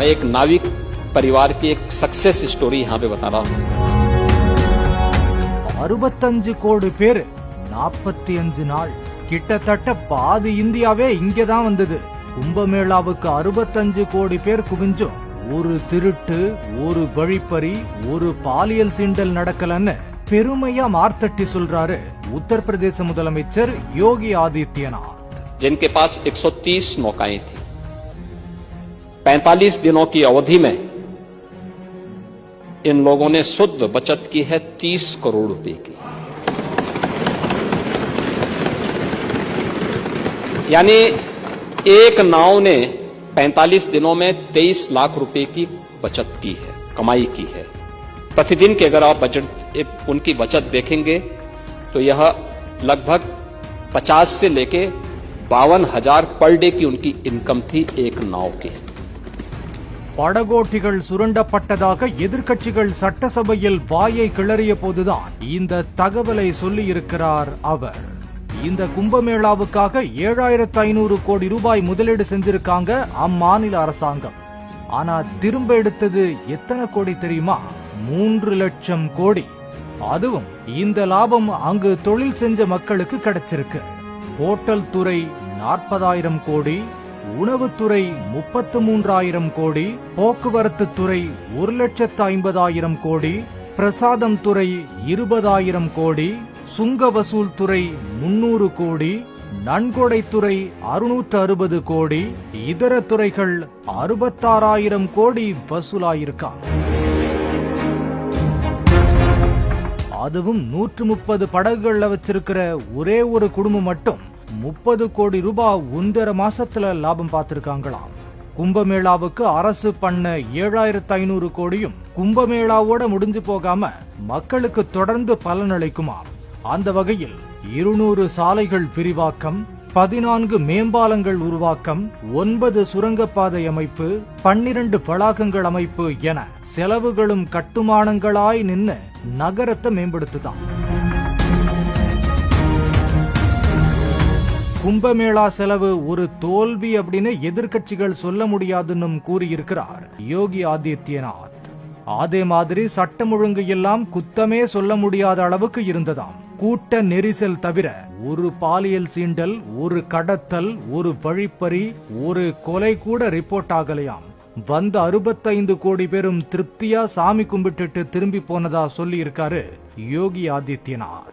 मैं एक नाविक परिवार की एक सक्सेस स्टोरी यहाँ पे बता रहा हूँ। 65 கோடி பேர் 45 நாள், கிட்டத்தட்ட பாதி இந்தியாவே இங்கதான் வந்தது. கும்பமேளாவுக்கு 65 கோடி பேர் குவிஞ்சும் ஒரு திருட்டு, ஒரு வழிப்பறி, ஒரு பாலியல் சீண்டல் நடக்கலன்னு பெருமையா மார்த்தட்டி சொல்றாரு உத்தரப்பிரதேச முதலமைச்சர் யோகி ஆதித்யநாத். जिनके पास 130 नौकाएं थी, 45 दिनों की अवधि में इन लोगों ने शुद्ध बचत की है 30 करोड़ रुपए की। यानी एक नाव ने 45 दिनों में 23 लाख रुपए की बचत की है, कमाई की है। प्रतिदिन के अगर आप उनकी बचत देखेंगे तो यह लगभग 50 से लेके 52,000 पर डे की उनकी इनकम थी एक नाव की। படகோட்டிகள் சுரண்டப்பட்டதாக எதிர்க்கட்சிகள் சட்டசபையில் வாயை கிளறிய போதுதான் இந்த தகவலை சொல்லி இருக்கிறார் அவர். இந்த கும்பமேளாவுக்காக 7,500 கோடி ரூபாய் முதலீடு செஞ்சிருக்காங்க அம்மாநில அரசாங்கம். ஆனா திரும்ப எடுத்தது எத்தனை கோடி தெரியுமா? 3 லட்சம் கோடி. அதுவும் இந்த லாபம் அங்கு தொழில் செஞ்ச மக்களுக்கு கிடைச்சிருக்கு. ஹோட்டல் துறை 40,000 கோடி, உணவுத்துறை 33,000 கோடி, போக்குவரத்து துறை 1,50,000 கோடி, பிரசாதம் துறை 20,000 கோடி, சுங்க வசூல் துறை 300 கோடி, நன்கொடைத்துறை 660 கோடி, இதர துறைகள் 66,000 கோடி வசூலாயிருக்காங்க. அதுவும் 130 படகுகள்ல வச்சிருக்கிற ஒரே ஒரு குடும்பம் மட்டும் 30 கோடி ரூபாய் 1.5 மாசத்துல லாபம் பார்த்திருக்காங்களாம். கும்பமேளாவுக்கு அரசு பண்ண 7,500 கோடியும் கும்பமேளாவோட முடிஞ்சு போகாம மக்களுக்கு தொடர்ந்து பலனளிக்குமா. அந்த வகையில் 200 சாலைகள் விரிவாக்கம், 14 மேம்பாலங்கள் உருவாக்கம், 9 சுரங்கப்பாதை அமைப்பு, 12 வளாகங்கள் அமைப்பு என செலவுகளும் கட்டுமானங்களாய் நின்று நகரத்தை மேம்படுத்துதான். கும்பமேளா செலவு ஒரு தோல்வி அப்படின்னு எதிர்க்கட்சிகள் சொல்ல முடியாதுன்னு கூறியிருக்கிறார் யோகி ஆதித்யநாத். அதே மாதிரி சட்டம் ஒழுங்கு எல்லாம் குத்தமே சொல்ல முடியாத அளவுக்கு இருந்ததாம். கூட்ட நெரிசல் தவிர ஒரு பாலியல் சீண்டல், ஒரு கடத்தல், ஒரு வழிப்பறி, ஒரு கொலை கூட ரிப்போர்ட் ஆகலையாம். வந்த 65 கோடி பேரும் திருப்தியா சாமி கும்பிட்டுட்டு திரும்பி போனதா சொல்லி இருக்காரு யோகி ஆதித்யநாத்.